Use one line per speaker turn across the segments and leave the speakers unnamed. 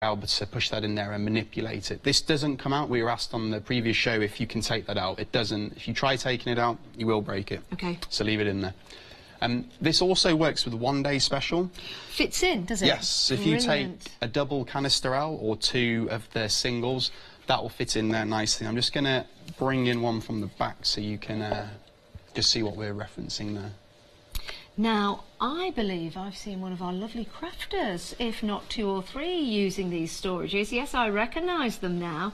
able to push that in there and manipulate it. This doesn't come out. We were asked on the previous show if you can take that out. It doesn't. If you try taking it out, you will break it.
Okay.
So leave it in there. This also works with a one-day special.
Fits in, does it?
Yes. If you take a double canister out or 2 of the singles, that will fit in there nicely. I'm just going to bring in one from the back so you can just see what we're referencing there.
Now, I believe I've seen one of our lovely crafters, if not 2 or 3, using these storages. Yes, I recognise them now.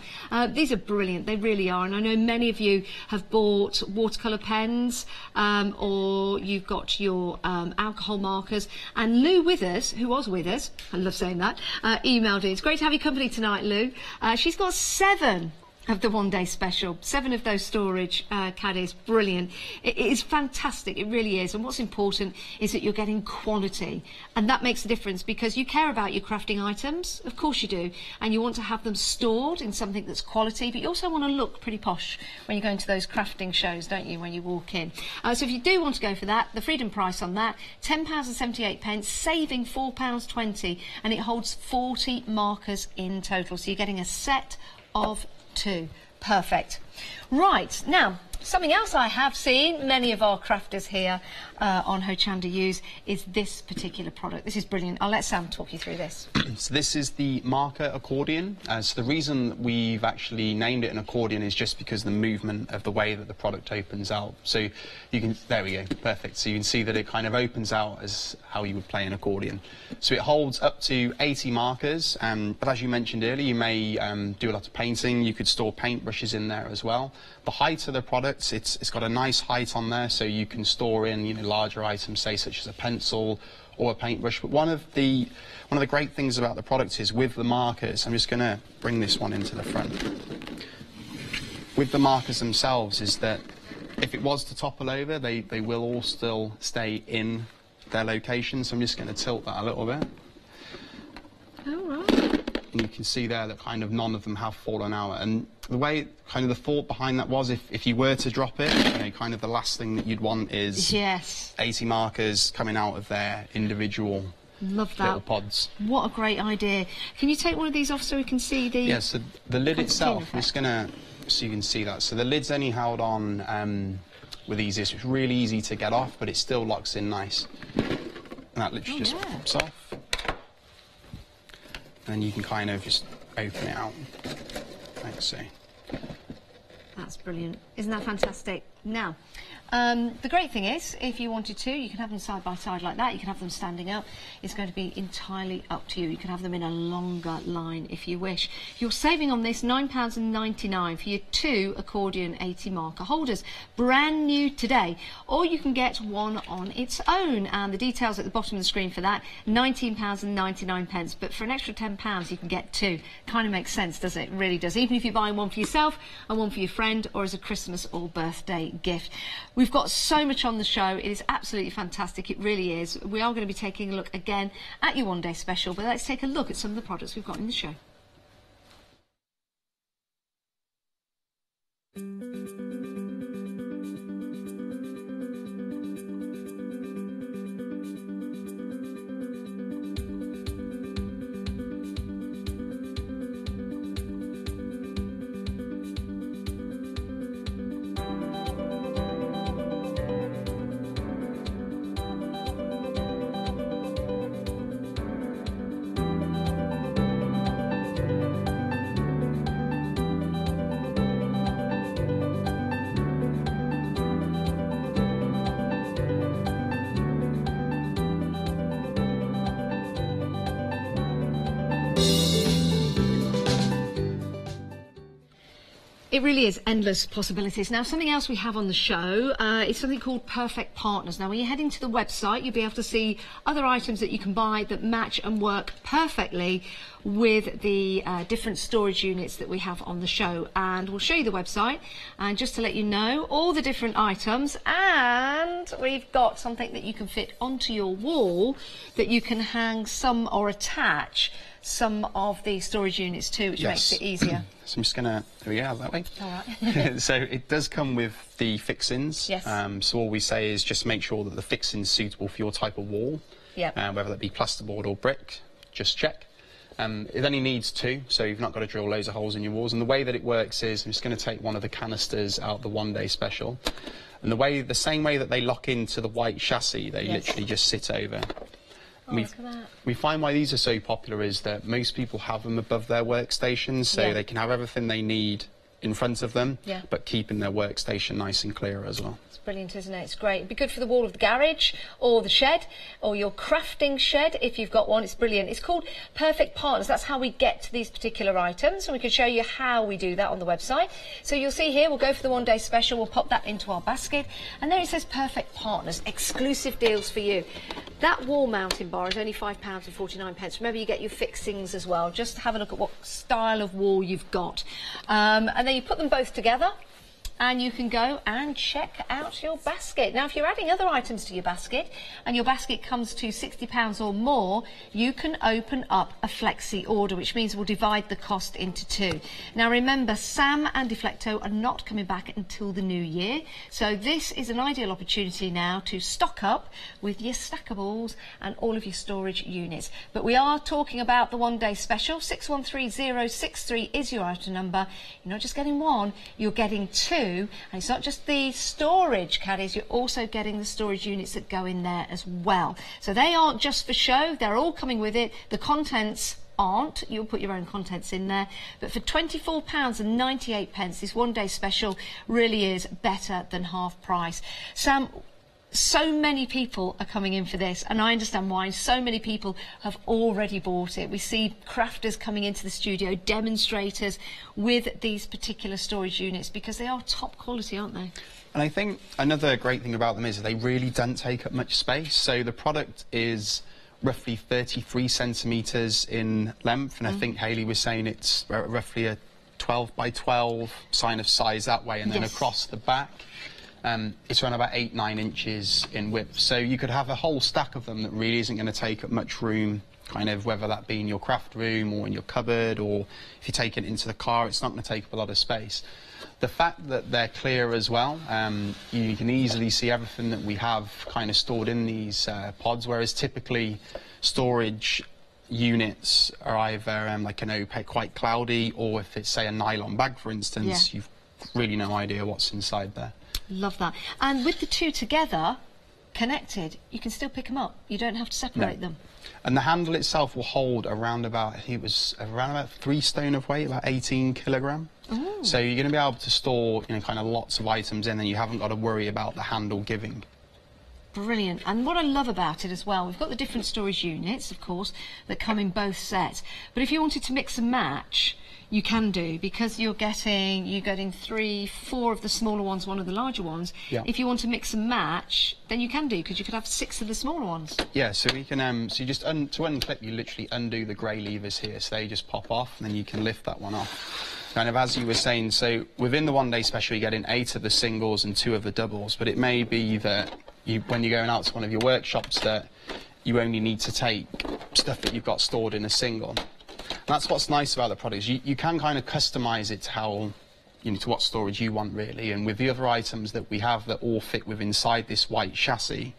These are brilliant, they really are. And I know many of you have bought watercolour pens or you've got your alcohol markers. And Lou Withers, who was with us, I love saying that, emailed in. It's great to have your company tonight, Lou. She's got 7 of the one-day special, 7 of those storage caddies. Brilliant. It is fantastic, it really is. And what's important is that you're getting quality, and that makes a difference because you care about your crafting items, of course you do, and you want to have them stored in something that's quality, but you also want to look pretty posh when you're going to those crafting shows, don't you, when you walk in. So if you do want to go for that, the freedom price on that, £10.78, saving £4.20, and it holds 40 markers in total, so you're getting a set of 2. Perfect. Right, now, something else I have seen many of our crafters here on Hochanda use is this particular product. This is brilliant. I'll let Sam talk you through this.
So this is the marker accordion. So the reason we've actually named it an accordion is just because the movement of the way that the product opens out. So you can, there we go, perfect. So you can see that it kind of opens out as how you would play an accordion. So it holds up to 80 markers, but as you mentioned earlier, you may do a lot of painting. You could store paintbrushes in there as well. The height of the product, it's got a nice height on there, so you can store in, you know, larger items, say such as a pencil or a paintbrush. But one of the great things about the product is with the markers, I'm just going to bring this one into the front. With the markers themselves is that if it was to topple over, they will all still stay in their location. So I'm just going to tilt that a little bit.
All right.
And you can see there that kind of none of them have fallen out. And the way, kind of the thought behind that was if you were to drop it, you know, kind of the last thing that you'd want is 80 markers coming out of their individual little pods.
What a great idea. Can you take one of these off so we can see the...
Yeah, so the lid itself, I'm just going to, so you can see that. So the lid's only held on with easy, so it's really easy to get off, but it still locks in nice. And that literally just pops off. And you can kind of just open it out, like so.
That's brilliant. Isn't that fantastic? Now, the great thing is, if you wanted to, you can have them side by side like that. You can have them standing up. It's going to be entirely up to you. You can have them in a longer line if you wish. You're saving on this £9.99 for your 2 accordion 80 marker holders. Brand new today. Or you can get one on its own. And the details at the bottom of the screen for that, £19.99. But for an extra £10, you can get 2. Kind of makes sense, doesn't it? It really does. Even if you're buying one for yourself and one for your friend or as a Christmas or birthday gift. We've got so much on the show. It is absolutely fantastic. It really is. We are going to be taking a look again at your one-day special, but let's take a look at some of the products we've got in the show. It really is endless possibilities. Now, something else we have on the show is something called Perfect Partners. Now, when you're heading to the website, you'll be able to see other items that you can buy that match and work perfectly with the different storage units that we have on the show. And we'll show you the website, and just to let you know, all the different items, and we've got something that you can fit onto your wall that you can hang some or attach some of the storage units too, which makes it easier.
So I'm just going to, there we go, that way.
All right.
So it does come with the fixings.
Yes.
So all we say is just make sure that the fixing's suitable for your type of wall.
Yep.
Whether that be plasterboard or brick, just check. It only needs 2, so you've not got to drill loads of holes in your walls. And the way that it works is, I'm just going to take one of the canisters out the one-day special. And the same way that they lock into the white chassis, they literally just sit over.
Oh, look at that.
We find why these are so popular is that most people have them above their workstations, so they can have everything they need in front of them, but keeping their workstation nice and clear as well.
It's brilliant, isn't it? It's great. It'd be good for the wall of the garage or the shed or your crafting shed if you've got one. It's brilliant. It's called Perfect Partners. That's how we get to these particular items, and we can show you how we do that on the website. So you'll see here, we'll go for the one-day special. We'll pop that into our basket, and there it says Perfect Partners, exclusive deals for you. That wall mounting bar is only £5.49. Remember, you get your fixings as well. Just have a look at what style of wall you've got. And then you put them both together, and you can go and check out your basket. Now, if you're adding other items to your basket and your basket comes to £60 or more, you can open up a flexi order, which means we'll divide the cost into 2. Now, remember, Sam and Deflecto are not coming back until the new year, so this is an ideal opportunity now to stock up with your stackables and all of your storage units. But we are talking about the one-day special. 613063 is your item number. You're not just getting 1, you're getting 2. And it's not just the storage caddies, you're also getting the storage units that go in there as well. So they aren't just for show, they're all coming with it. The contents aren't, you'll put your own contents in there. But for £24.98, this one-day special really is better than half price. Sam, so many people are coming in for this, and I understand why. So many people have already bought it. We see crafters coming into the studio, demonstrators with these particular storage units, because they are top quality, aren't they?
And I think another great thing about them is that they really don't take up much space. So the product is roughly 33 centimetres in length, and I think Hayley was saying it's roughly a 12 by 12 sign of size that way, and then across the back it's around about 8-9 inches in width. So you could have a whole stack of them that really isn't going to take up much room, kind of whether that be in your craft room or in your cupboard, or if you take it into the car, it's not going to take up a lot of space. The fact that they're clear as well, you can easily see everything that we have kind of stored in these pods, whereas typically storage units are either like an opaque, quite cloudy, or if it's, say, a nylon bag, for instance, you've really no idea what's inside there.
Love that. And with the 2 together, connected, you can still pick them up. You don't have to separate them.
And the handle itself will hold around about, I think it was around about 3 stone of weight, about 18 kilogram. Ooh. So you're going to be able to store, you know, kind of lots of items in, and you haven't got to worry about the handle giving.
Brilliant. And what I love about it as well, we've got the different storage units, of course, that come in both sets. But if you wanted to mix and match, you can do, because you're getting 3, 4 of the smaller ones, 1 of the larger ones. If you want to mix and match, then you can do, because you could have 6 of the smaller ones. Yeah, so we can so you just to unclip, you literally undo the grey levers here, so they just pop off, and then you can lift that one off. Kind of as you were saying, so within the one-day special, you're getting 8 of the singles and 2 of the doubles, but it may be that when you're going out to one of your workshops, that you only need to take stuff that you've got stored in a single. And that's what's nice about the products. You can kind of customise it to how, you know, to what storage you want, really. And with the other items that we have that all fit with inside this white chassis, you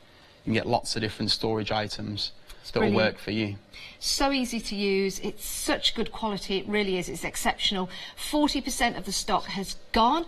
can get lots of different storage items that will work for you. So easy to use, it's such good quality, it really is, it's exceptional. 40% of the stock has gone.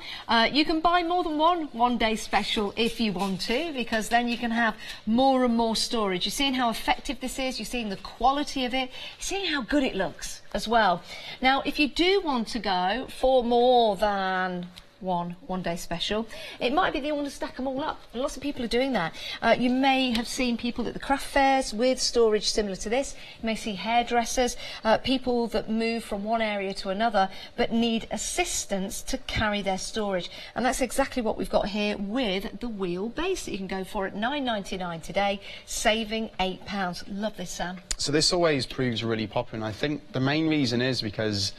You can buy more than one-day special if you want to, because then you can have more and more storage. You're seeing how effective this is, you're seeing the quality of it, you're seeing how good it looks as well. Now, if you do want to go for more than one-day special, it might be that you want to stack them all up, and lots of people are doing that. You may have seen people at the craft fairs with storage similar to this. You may see hairdressers, people that move from one area to another but need assistance to carry their storage, and that's exactly what we've got here with the wheelbase that you can go for at £9.99 today, saving £8. Love this, Sam.
So this always proves really popular, and I think the main reason is because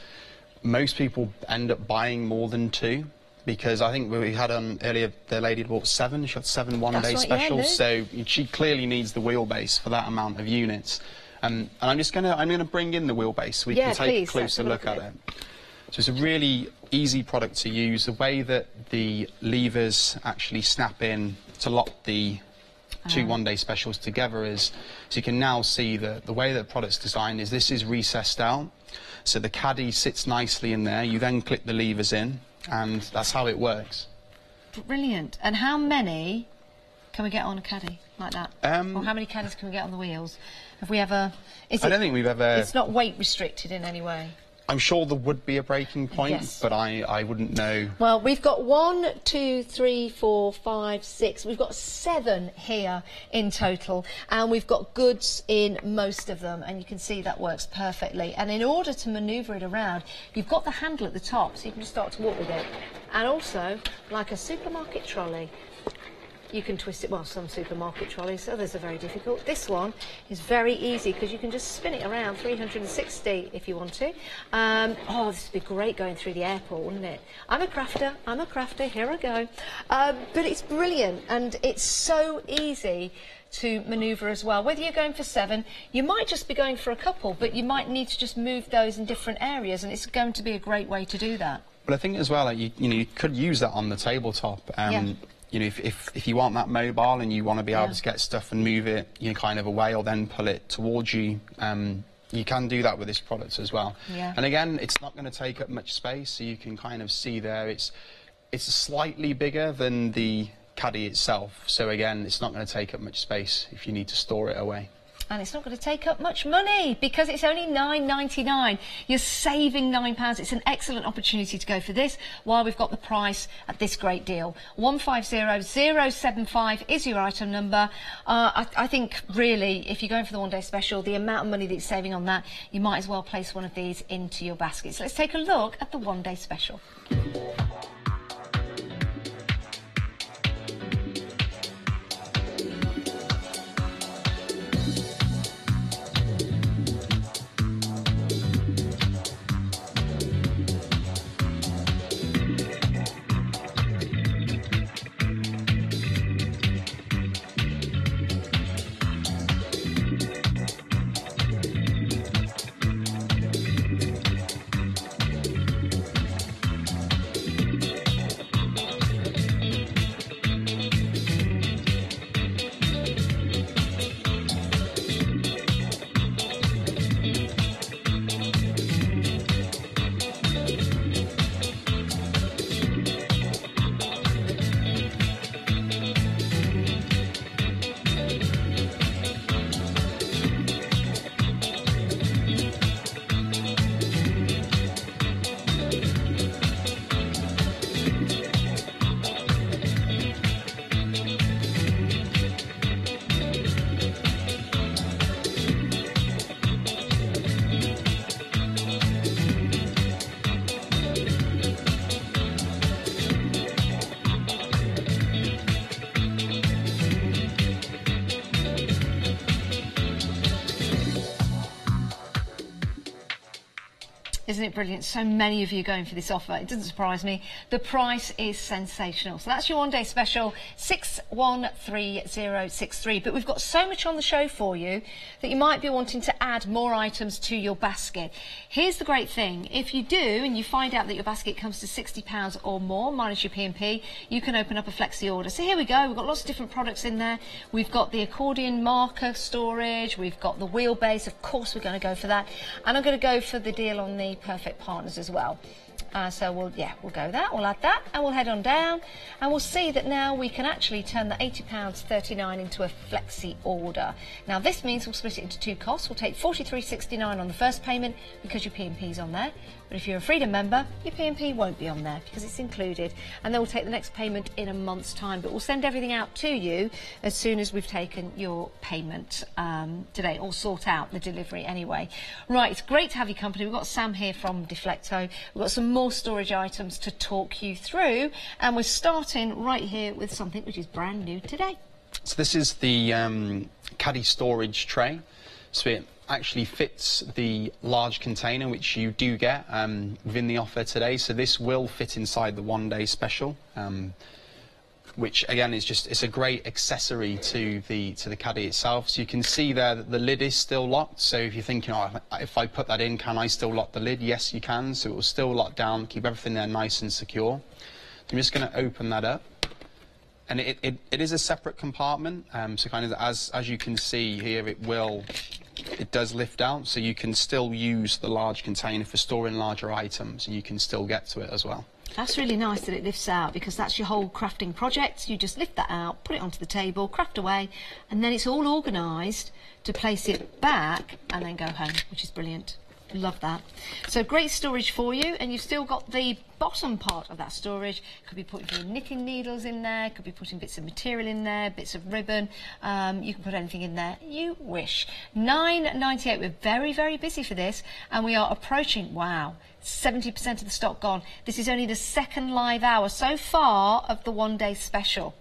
most people end up buying more than 2. Because I think we had on earlier, the lady bought 7. She got 7 one-day specials, so she clearly needs the wheelbase for that amount of units. And I'm going to bring in the wheelbase so we can take a closer look at it. So it's a really easy product to use. The way that the levers actually snap in to lock the two one-day specials together is, so you can now see the way that the product's designed is this is recessed out. So the caddy sits nicely in there. You then clip the levers in, and that's how it works.
Brilliant. And how many can we get on a caddy like that? Or how many caddies can we get on the wheels? Have we ever...
I don't think we've ever...
It's not weight restricted in any way?
I'm sure there would be a breaking point,
yes.
but I wouldn't know.
Well, we've got 1, 2, 3, 4, 5, 6. We've got 7 here in total, and we've got goods in most of them, and you can see that works perfectly. And in order to manoeuvre it around, you've got the handle at the top, so you can just start to walk with it. And also, like a supermarket trolley, you can twist it. Well, some supermarket trolleys, others are very difficult. This one is very easy because you can just spin it around 360 if you want to. Oh, this would be great going through the airport, wouldn't it? I'm a crafter, here I go. But it's brilliant, and it's so easy to manoeuvre as well. Whether you're going for 7, you might just be going for a couple, but you might need to just move those in different areas, and it's going to be a great way to do that.
But I think as well, you know, you could use that on the tabletop.
Yeah.
You know, if you want that mobile and you want to be able to get stuff and move it, you know, kind of away or then pull it towards you, you can do that with this product as well.
Yeah.
And again, it's not going to take up much space, so you can kind of see there it's slightly bigger than the caddy itself. So again, it's not going to take up much space if you need to store it away.
And it's not going to take up much money because it's only £9.99. You're saving £9. It's an excellent opportunity to go for this while we've got the price at this great deal. 150075 is your item number. I think really, if you're going for the one-day special, the amount of money that you're saving on that, you might as well place one of these into your basket. So let's take a look at the one-day special. Isn't it brilliant? So many of you going for this offer. It doesn't surprise me. The price is sensational. So that's your one-day special, 613063. But we've got so much on the show for you that you might be wanting to add more items to your basket. Here's the great thing. If you do, and you find out that your basket comes to £60 or more, minus your P&P, you can open up a flexi order. So here we go. We've got lots of different products in there. We've got the accordion marker storage. We've got the wheelbase. Of course, we're going to go for that. And I'm going to go for the deal on the perfect partners as well. So we'll go that, we'll add that, and we'll head on down, and we'll see that now we can actually turn the £80.39 into a flexi order. Now this means we'll split it into 2 costs. We'll take £43.69 on the first payment because your P&P's on there. But if you're a Freedom member, your P&P won't be on there because it's included. And then we'll take the next payment in a month's time. But we'll send everything out to you as soon as we've taken your payment today, or sort out the delivery anyway. Right, it's great to have your company. We've got Sam here from Deflecto. We've got some more storage items to talk you through. And we're starting right here with something which is brand new today.
So this is the caddy storage tray. So it actually fits the large container which you do get within the offer today. So this will fit inside the one-day special, which again is it's a great accessory to the caddy itself. So you can see there that the lid is still locked. So if you're thinking, oh, if I put that in, can I still lock the lid? Yes, you can. So it will still lock down, keep everything there nice and secure. I'm just going to open that up. and it is a separate compartment, so kind of as you can see here, it does lift out, so you can still use the large container for storing larger items, and you can still get to it as well.
That's really nice that it lifts out, because that's your whole crafting project. You just lift that out, put it onto the table, craft away, and then it's all organised to place it back and then go home, which is brilliant. Love that. So great storage for you, and you've still got the bottom part of that storage. Could be putting your knitting needles in there, could be putting bits of material in there, bits of ribbon. You can put anything in there you wish. £9.98. We're very, very busy for this, and we are approaching, wow, 70% of the stock gone. This is only the second live hour so far of the one-day special.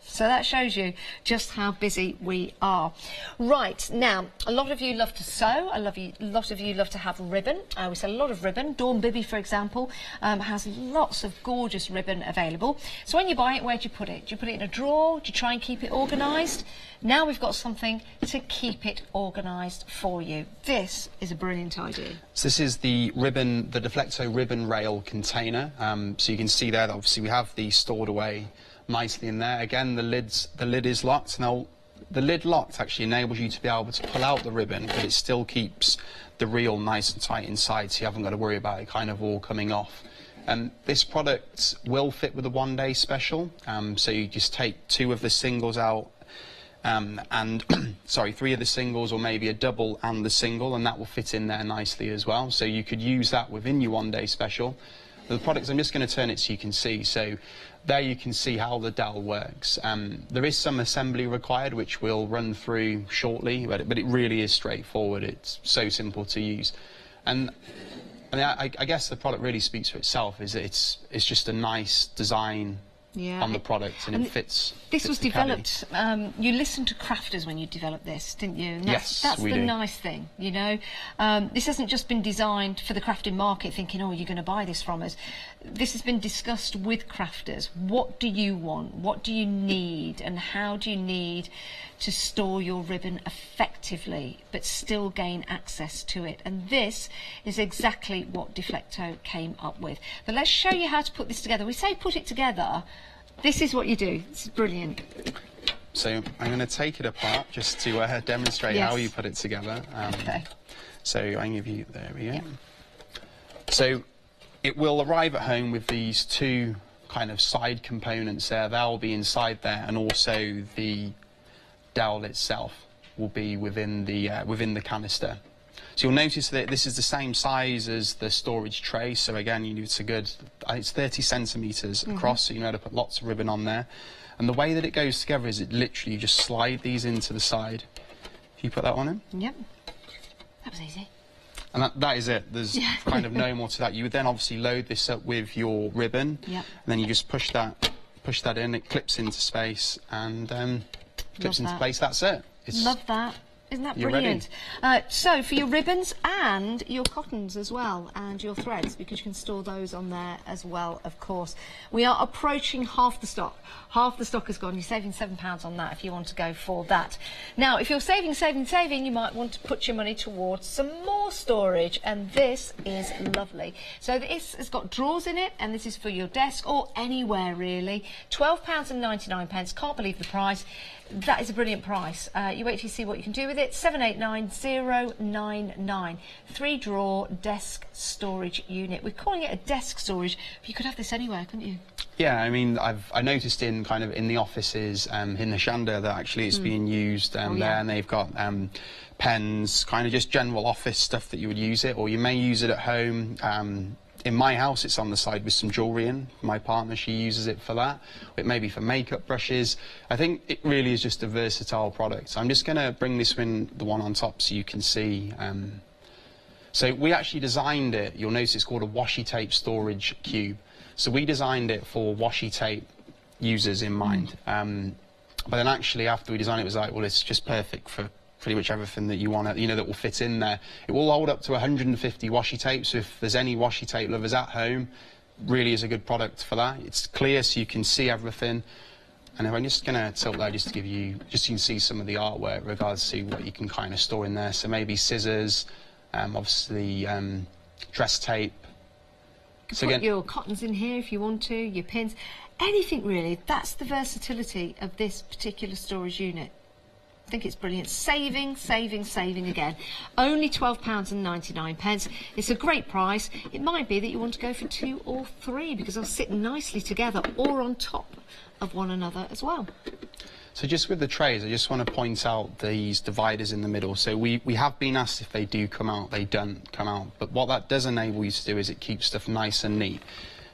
So that shows you just how busy we are. Right, now, a lot of you love to sew. A lot of you love to have ribbon. We sell a lot of ribbon. Dawn Bibby, for example, has lots of gorgeous ribbon available. So when you buy it, where do you put it? Do you put it in a drawer? Do you try and keep it organised? Now we've got something to keep it organised for you. This is a brilliant idea.
So this is the ribbon, the Deflecto ribbon rail container. So you can see there that obviously we have these stored away nicely in there. Again, the lid is locked. Now, the lid locked actually enables you to be able to pull out the ribbon, but it still keeps the reel nice and tight inside, so you haven't got to worry about it kind of all coming off. This product will fit with a one-day special, so you just take 2 of the singles out, and sorry, 3 of the singles, or maybe a double and the single, and that will fit in there nicely as well. So you could use that within your one-day special. The products, I'm just going to turn it so you can see. So there you can see how the dowel works. There is some assembly required, which we'll run through shortly, but it really is straightforward. It's so simple to use. And I guess the product really speaks for itself. Is that it's just a nice design on the product, and it fits.
This was developed. You listened to crafters when you developed this, didn't you? And
yes,
that's
we
the
do.
nice thing, you know. This hasn't just been designed for the crafting market, thinking, oh, you're going to buy this from us. This has been discussed with crafters. What do you want? What do you need? And how do you need to store your ribbon effectively, but still gain access to it? And this is exactly what Deflecto came up with. But let's show you how to put this together. We say put it together. This is what you do. It's brilliant.
So I'm going to take it apart just to demonstrate how you put it together.
Okay.
So I can give you, there we go. So it will arrive at home with these 2 kind of side components there. They'll be inside there, and also the dowel itself will be within the canister. So you'll notice that this is the same size as the storage tray. So again, it's it's 30 centimetres across, so you know how to put lots of ribbon on there. And the way that it goes together is it literally just slide these into the side. If you put that one in. Yep.
That was easy.
And that is it. There's kind of no more to that. You would then obviously load this up with your ribbon. Yep. And then you just push that in. It clips into space and clips into place. That's it.
Love that. Isn't that brilliant? So for your ribbons and your cottons as well, and your threads, because you can store those on there as well, of course. We are approaching half the stock. Half the stock has gone. You're saving £7 on that if you want to go for that. Now, if you're saving, you might want to put your money towards some more storage, and this is lovely. So this has got drawers in it, and this is for your desk or anywhere really. £12.99. Can't believe the price. That is a brilliant price. You wait till you see what you can do with it. 789099. 3-drawer desk storage unit. We're calling it a desk storage, but you could have this anywhere, couldn't you?
Yeah, I mean, I noticed in the offices in Hochanda that actually it's being used there, and they've got pens, kind of just general office stuff that you would use it, or you may use it at home. In my house, it's on the side with some jewellery in. My partner, she uses it for that. It may be for makeup brushes. I think it really is just a versatile product. So I'm just going to bring this in, the one on top, so you can see. So we actually designed it. You'll notice it's called a washi tape storage cube. So we designed it for washi tape users in mind. But then actually, after we designed it, it was like, well, it's just perfect for pretty much everything that you want, that will fit in there. It will hold up to 150 washi tapes, so if there's any washi tape lovers at home, really is a good product for that. It's clear, so you can see everything. And if I'm just going to tilt there just to give you, just so you can see some of the artwork in regards to what you can kind of store in there. So maybe scissors, obviously dress tape,
You
So
can put
again,
your cottons in here if you want to, your pins, anything really. That's the versatility of this particular storage unit. I think it's brilliant. Saving, saving, saving again. Only £12.99. It's a great price. It might be that you want to go for 2 or 3 because they'll sit nicely together or on top of one another as well.
so just with the trays, I just want to point out these dividers in the middle. So we have been asked if they do come out, they don't come out. But what that does enable you to do is it keeps stuff nice and neat.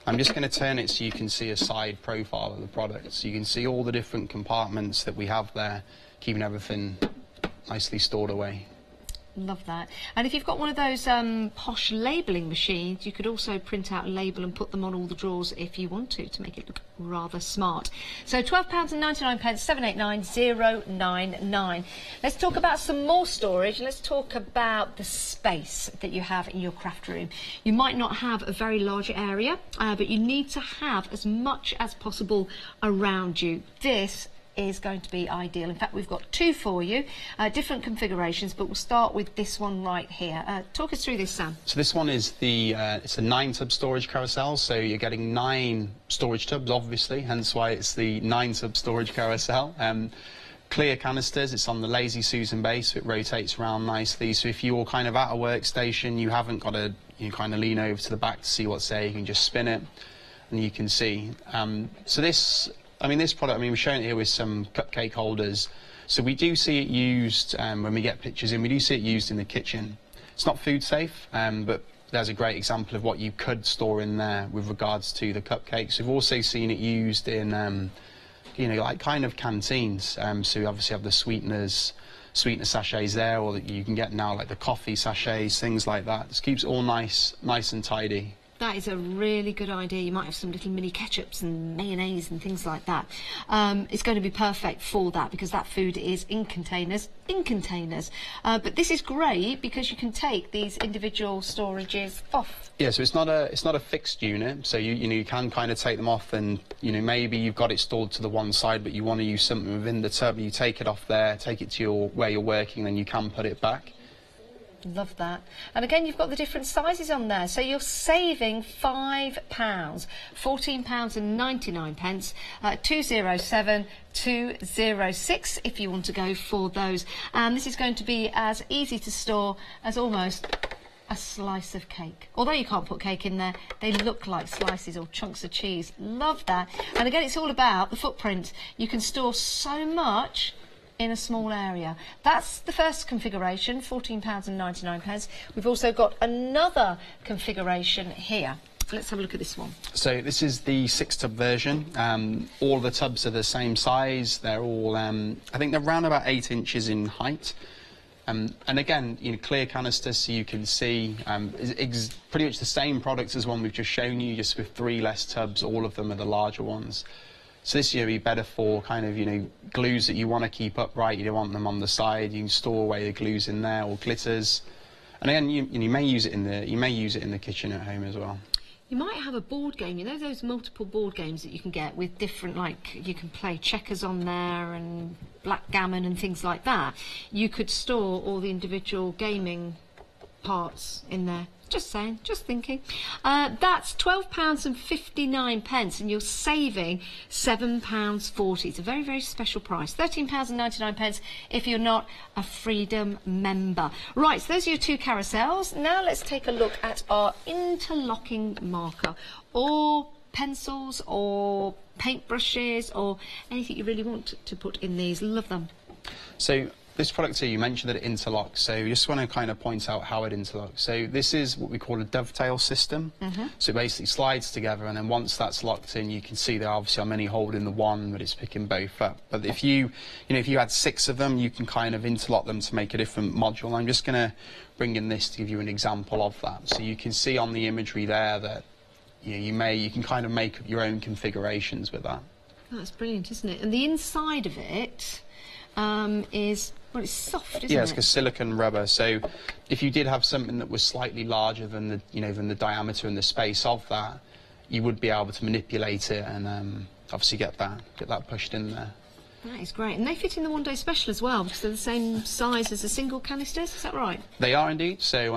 I'm just going to turn it so you can see a side profile of the product. So you can see all the different compartments that we have there, keeping everything nicely stored away.
Love that. And if you've got one of those posh labelling machines, you could also print out a label and put them on all the drawers if you want to make it look rather smart. So £12.99, 789099. Let's talk about some more storage. Let's talk about the space that you have in your craft room. You might not have a very large area, but you need to have as much as possible around you. This is going to be ideal. In fact, we've got 2 for you, different configurations, but we'll start with this one right here. Talk us through this, Sam.
So this one is it's a 9-tub storage carousel, so you're getting 9 storage tubs, obviously, hence why it's the 9-tub storage carousel. Clear canisters, it's on the Lazy Susan base, so it rotates around nicely. So if you're kind of at a workstation, you haven't got to kind of lean over to the back to see what's there, you can just spin it and you can see. So this product, we're showing it here with some cupcake holders. So we do see it used, when we get pictures in, we do see it used in the kitchen. It's not food safe, but there's a great example of what you could store in there with regards to the cupcakes. We've also seen it used in, like kind of canteens. So we obviously have the sweetener sachets there, or that you can get now like the coffee sachets, things like that. This keeps it all nice and tidy.
That is a really good idea. You might have some little mini ketchups and mayonnaise and things like that. It's going to be perfect for that because that food is in containers. But this is great because you can take these individual storages off.
Yeah, so it's not a fixed unit. So you can kind of take them off, and maybe you've got it stored to the one side, but you want to use something within the tub. You take it off there, take it to where you're working, then you can put it back.
Love that. And again, you've got the different sizes on there, so you're saving £5, £14.99, 207 206 if you want to go for those. And this is going to be as easy to store as almost a slice of cake. Although you can't put cake in there, they look like slices or chunks of cheese. Love that. And again, it's all about the footprint. You can store so much in a small area. That's the first configuration, £14.99. We've also got another configuration here. Let's have a look at this one.
So this is the 6-tub version. All the tubs are the same size. They're all, I think they're around about 8 inches in height. And again, clear canisters, so you can see it's pretty much the same product as one we've just shown you, just with 3 less tubs. All of them are the larger ones. So this will be better for kind of, glues that you want to keep upright. You don't want them on the side. You can store away the glues in there, or glitters. And again, you may use it in the kitchen at home as well.
You might have a board game, those multiple board games that you can get with different, like you can play checkers on there and backgammon and things like that. You could store all the individual gaming parts in there. Just saying, just thinking. That's £12.59 and you're saving £7.40. It's a very, very special price. £13.99 if you're not a Freedom member. Right, so those are your 2 carousels. Now let's take a look at our interlocking marker, or pencils, or paintbrushes, or anything you really want to put in these. Love them.
So this product here, you mentioned that it interlocks, so you just want to kind of point out how it interlocks. So this is what we call a dovetail system. So it basically slides together, and then once that's locked in, you can see there obviously are many holding the one, but it's picking both up. But if you had 6 of them, you can kind of interlock them to make a different module. I'm just going to bring in this to give you an example of that. So you can see on the imagery there that you can kind of make your own configurations with that.
That's brilliant, isn't it? And the inside of it is, well, it's soft, isn't it?
Yeah, it's like silicone rubber. So if you did have something that was slightly larger than the diameter and the space of that, you would be able to manipulate it and obviously get that pushed in there.
That is great. And they fit in the one-day special as well, because they're the same size as the single canisters, is that right?
They are indeed. So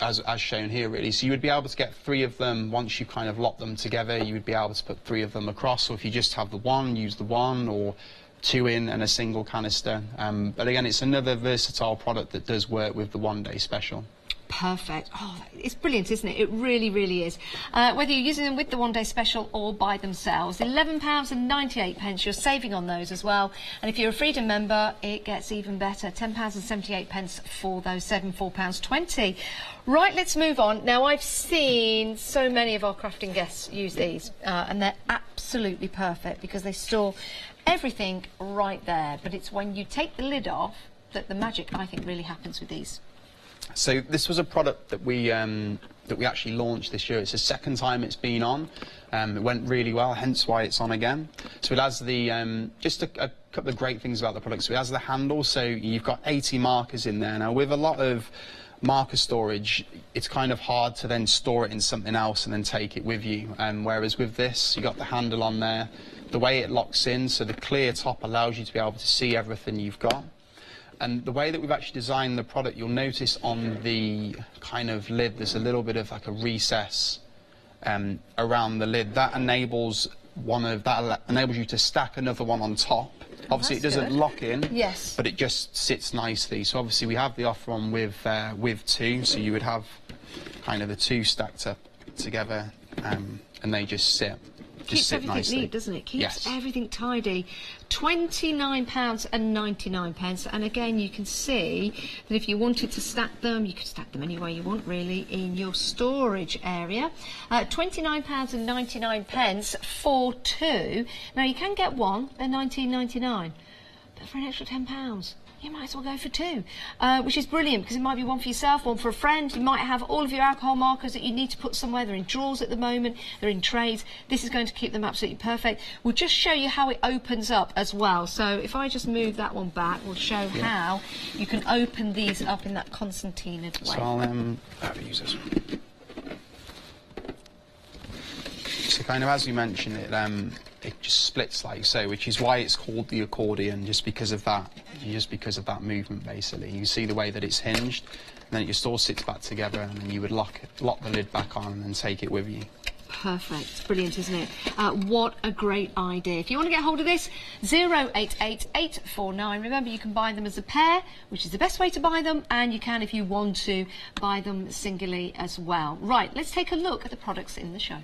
as shown here, really. So you would be able to get 3 of them. Once you kind of lock them together, you would be able to put 3 of them across. Or if you just have the one, use the one, or 2 in and a single canister. But again, it's another versatile product that does work with the one-day special.
Perfect. Oh, it's brilliant, isn't it? It really, really is. Whether you're using them with the one-day special or by themselves, £11.98. You're saving on those as well. And if you're a Freedom member, it gets even better. £10.78 for those £4.20. Right, let's move on. Now, I've seen so many of our crafting guests use these, and they're absolutely perfect because they store everything right there. But it's when you take the lid off that the magic, I think, really happens with these.
So this was a product that we actually launched this year. It's the second time it's been on. It went really well, hence why it's on again. So it has the just a couple of great things about the product. So it has the handle, so you've got 80 markers in there. Now with a lot of marker storage, it's kind of hard to then store it in something else and then take it with you. Whereas with this, you got the handle on there. The way it locks in, so the clear top allows you to be able to see everything you've got. And the way that we've actually designed the product, you'll notice on the kind of lid, there's a little bit of like a recess around the lid. That enables enables you to stack another one on top. Obviously, it doesn't lock in,
yes,
but it just sits nicely. So obviously, we have the offer on with 2, so you would have kind of the 2 stacked up together, and they just sit.
Keeps everything neat, doesn't it? Keeps everything tidy. £29.99, and again you can see that if you wanted to stack them, you could stack them any way you want really in your storage area. £29.99 for 2. Now you can get one, they're £19.99, but for an extra £10 you might as well go for 2, which is brilliant because it might be one for yourself, one for a friend. You might have all of your alcohol markers that you need to put somewhere. They're in drawers at the moment, they're in trays. This is going to keep them absolutely perfect. We'll just show you how it opens up as well. So if I just move that one back, we'll show how you can open these up in that concertinaed way.
So I'll use this one. So kind of as we mentioned, it just splits like so, which is why it's called the accordion, just because of that movement basically. You see the way that it's hinged, and then it just all sits back together, and then you would lock the lid back on and then take it with you.
Perfect. It's brilliant, isn't it? What a great idea. If you want to get hold of this, 088849. Remember, you can buy them as a pair, which is the best way to buy them, and you can, if you want to, buy them singly as well. Right, let's take a look at the products in the show.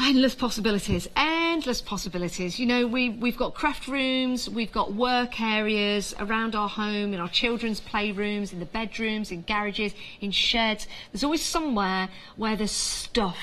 Endless possibilities, endless possibilities. You know, we've got craft rooms, we've got work areas around our home, in our children's playrooms, in the bedrooms, in garages, in sheds. There's always somewhere where there's stuff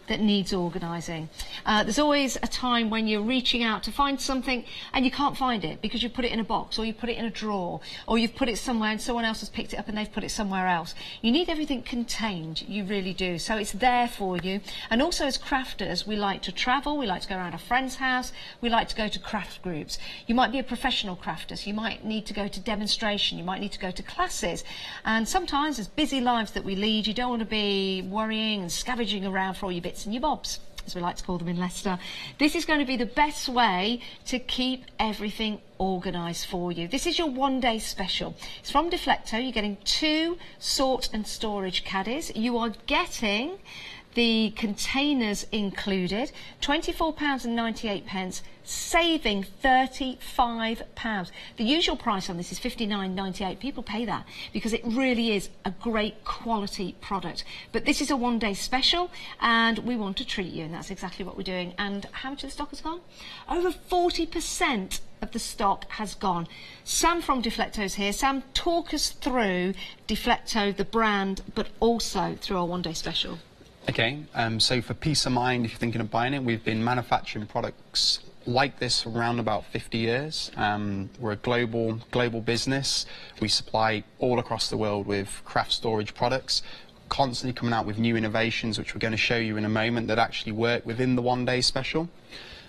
that needs organising. There's always a time when you're reaching out to find something and you can't find it because you put it in a box, or you put it in a drawer, or you've put it somewhere and someone else has picked it up and they've put it somewhere else. You need everything contained, you really do. So it's there for you. And also as crafters, we like to travel, we like to go around a friend's house, we like to go to craft groups. You might be a professional crafter, so you might need to go to demonstration, you might need to go to classes. And sometimes, as busy lives that we lead, you don't want to be worrying and scavenging around for all your bits and your bobs, as we like to call them in Leicester. This is going to be the best way to keep everything organised for you. This is your one-day special. It's from Deflecto. You're getting 2 sort and storage caddies. You are getting the containers included, £24.98, saving £35. The usual price on this is £59.98. People pay that because it really is a great quality product. But this is a one-day special and we want to treat you, and that's exactly what we're doing. And how much of the stock has gone? Over 40% of the stock has gone. Sam from Deflecto's here. Sam, talk us through Deflecto, the brand, but also through our one-day special.
Okay, so for peace of mind, if you're thinking of buying it, we've been manufacturing products like this for around about 50 years. We're a global business. We supply all across the world with craft storage products, constantly coming out with new innovations, which we're going to show you in a moment, that actually work within the one-day special.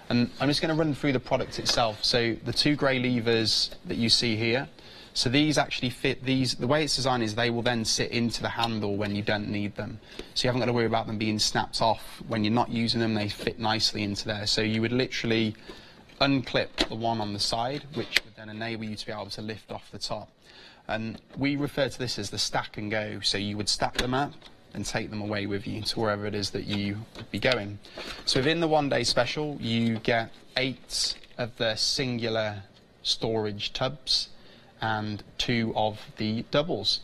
And I'm just going to run through the product itself. So the two grey levers that you see here, so these actually fit these. The way it's designed is they will then sit into the handle when you don't need them. So you haven't got to worry about them being snapped off when you're not using them. They fit nicely into there. So you would literally unclip the one on the side, which would then enable you to be able to lift off the top. And we refer to this as the stack and go. So you would stack them up and take them away with you to wherever it is that you would be going. So within the one-day special, you get 8 of the singular storage tubs and 2 of the doubles.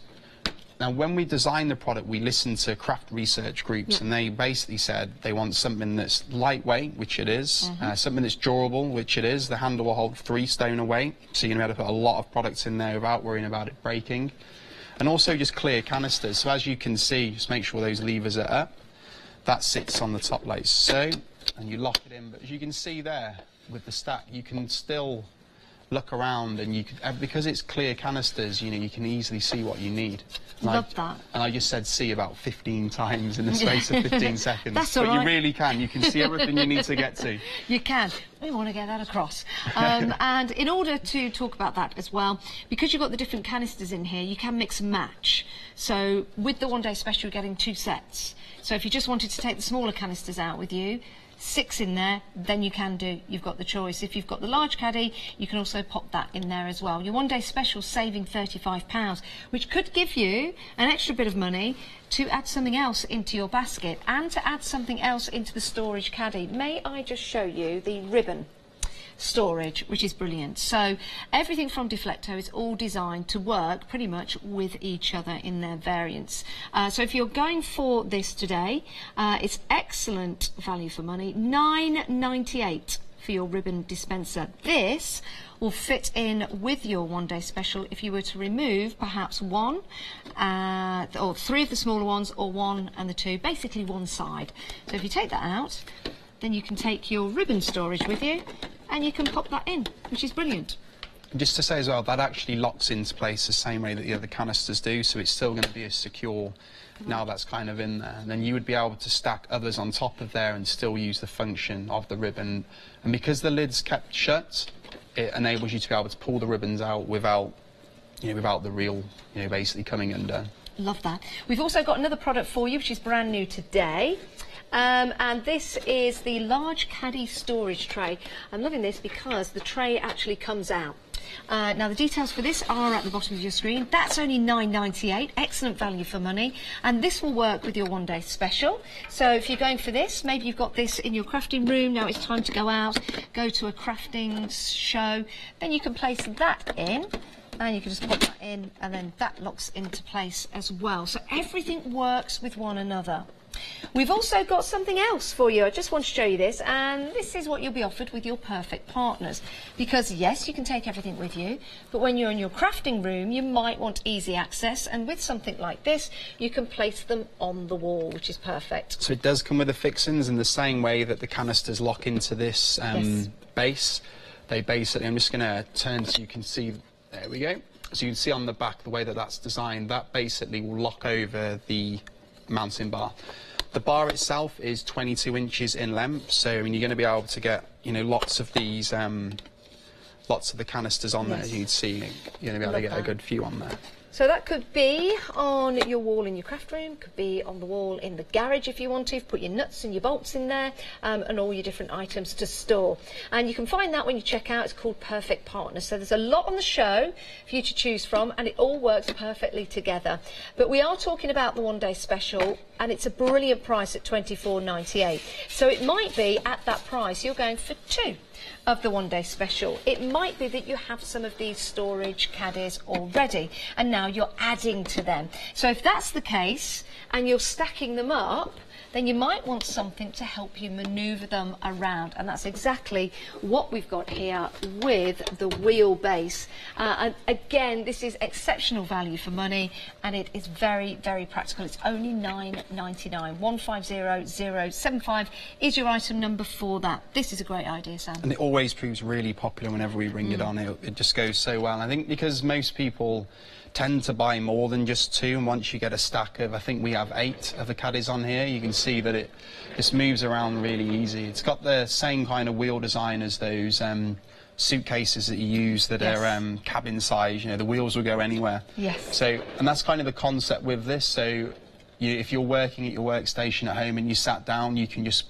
Now, when we designed the product, we listened to craft research groups, and they basically said they want something that's lightweight, which it is, something that's durable, which it is. The handle will hold 3 stone a weight, so you're going to be able to put a lot of products in there without worrying about it breaking. And also just clear canisters. So as you can see, just make sure those levers are up. That sits on the top like so, and you lock it in. But as you can see there, with the stack, you can still look around, and you can, because it's clear canisters, you know, you can easily see what you need.
Love that.
And I just said see about 15 times in the space of 15 seconds.
That's all
but
right.
You really can. You can see everything you need to get to.
You can. We want to get that across. And in order to talk about that as well, because you've got the different canisters in here, you can mix and match. So with the one-day special, you're getting 2 sets. So if you just wanted to take the smaller canisters out with you, 6 in there, then you can do. You've got the choice. If you've got the large caddy, you can also pop that in there as well. Your one-day special saving £35, which could give you an extra bit of money to add something else into your basket and to add something else into the storage caddy. May I just show you the ribbon storage, which is brilliant. So everything from Deflecto is all designed to work pretty much with each other in their variants. So if you're going for this today, it's excellent value for money, £9.98 for your ribbon dispenser. This will fit in with your one-day special if you were to remove perhaps 1 or 3 of the smaller ones, or 1 and the 2, basically one side. So if you take that out, then you can take your ribbon storage with you, and you can pop that in, which is brilliant.
Just to say as well, that actually locks into place the same way that the other canisters do, so it's still going to be as secure now that's kind of in there. And then you would be able to stack others on top of there and still use the function of the ribbon. And because the lid's kept shut, it enables you to be able to pull the ribbons out without, without the reel, basically coming undone.
Love that. We've also got another product for you, which is brand new today. And this is the large caddy storage tray. I'm loving this because the tray actually comes out. Now the details for this are at the bottom of your screen. That's only £9.98, excellent value for money, and this will work with your one-day special. So if you're going for this, maybe you've got this in your crafting room, now it's time to go out, go to a crafting show, then you can place that in, and you can just pop that in, and then that locks into place as well. So everything works with one another. We've also got something else for you. I just want to show you this, and this is what you'll be offered with your perfect partners. Because yes, you can take everything with you, but when you're in your crafting room, you might want easy access, and with something like this, you can place them on the wall, which is perfect.
So it does come with the fixings in the same way that the canisters lock into this base. They basically, I'm just going to turn so you can see, there we go. So you can see on the back the way that that's designed, that basically will lock over the mounting bar. The bar itself is 22 inches in length, so I mean, you're going to be able to get lots of these, lots of the canisters on there. As you can see, you're going to be able to get a good few on there.
So that could be on your wall in your craft room, could be on the wall in the garage if you want to. Put your nuts and your bolts in there, and all your different items to store. And you can find that when you check out. It's called Perfect Partner. So there's a lot on the show for you to choose from, and it all works perfectly together. But we are talking about the one-day special, and it's a brilliant price at £24.98. So it might be at that price you're going for 2 of the one-day special. It might be that you have some of these storage caddies already and now you're adding to them. So if that's the case and you're stacking them up, then you might want something to help you manoeuvre them around, and that's exactly what we've got here with the wheelbase. And again, this is exceptional value for money, and it is very, very practical. It's only £9.99. 150075 is your item number for that. This is a great idea, Sam.
And it always proves really popular whenever we bring it on. It just goes so well. And I think because most people tend to buy more than just 2, and once you get a stack of, I think we have 8 of the caddies on here, you can see that it just moves around really easy. It's got the same kind of wheel design as those suitcases that you use that are cabin size. You know, the wheels will go anywhere.
Yes.
So, and that's kind of the concept with this. So if you're working at your workstation at home and you sat down, you can just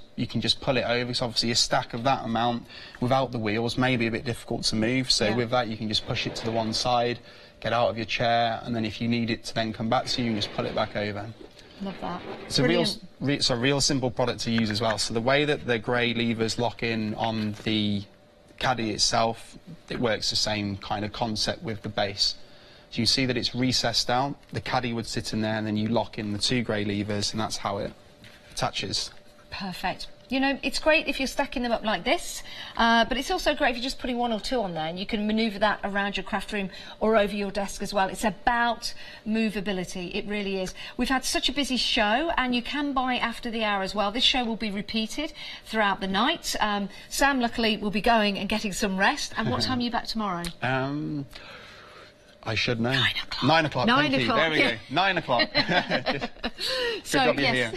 pull it over. So obviously a stack of that amount without the wheels may be a bit difficult to move. So with that, you can just push it to the one side, get out of your chair, and then if you need it to then come back to you, you can just pull it back over.
Love that.
It's a real simple product to use as well. So the way that the grey levers lock in on the caddy itself, it works the same kind of concept with the base. So you see that it's recessed down, the caddy would sit in there, and then you lock in the 2 grey levers, and that's how it attaches.
Perfect. You know, it's great if you're stacking them up like this, but it's also great if you're just putting 1 or 2 on there, and you can manoeuvre that around your craft room or over your desk as well. It's about movability, it really is. We've had such a busy show, and you can buy after the hour as well. This show will be repeated throughout the night. Sam, luckily, will be going and getting some rest. And what time are you back tomorrow?
I should know.
9 o'clock.
9 o'clock,
9
thank you.
o'clock.
There we go. 9 o'clock.
So,
here.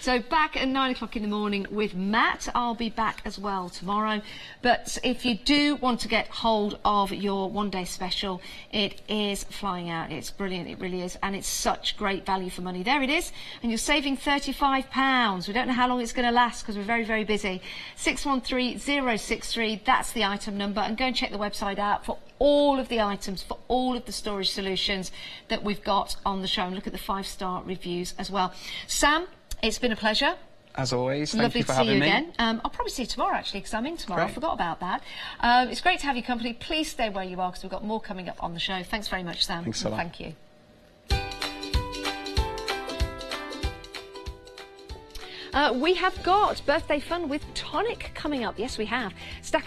So back at 9 o'clock in the morning with Matt. I'll be back as well tomorrow. But if you do want to get hold of your one-day special, it is flying out. It's brilliant, it really is. And it's such great value for money. There it is. And you're saving £35. We don't know how long it's going to last because we're very, very busy. 613063, that's the item number. And go and check the website out for all of the items, for all of the storage solutions that we've got on the show, and look at the 5-star reviews as well. Sam, it's been a pleasure.
As always, thank
Lovely
you for
to see you
having me.
again. I'll probably see you tomorrow, actually, because I'm in tomorrow.
Great.
I forgot about that. It's great to have your company. Please stay where you are, because we've got more coming up on the show. Thanks very much, Sam.
Thanks a lot.
Thank you. We have got birthday fun with tonic coming up. Yes, we have. Stack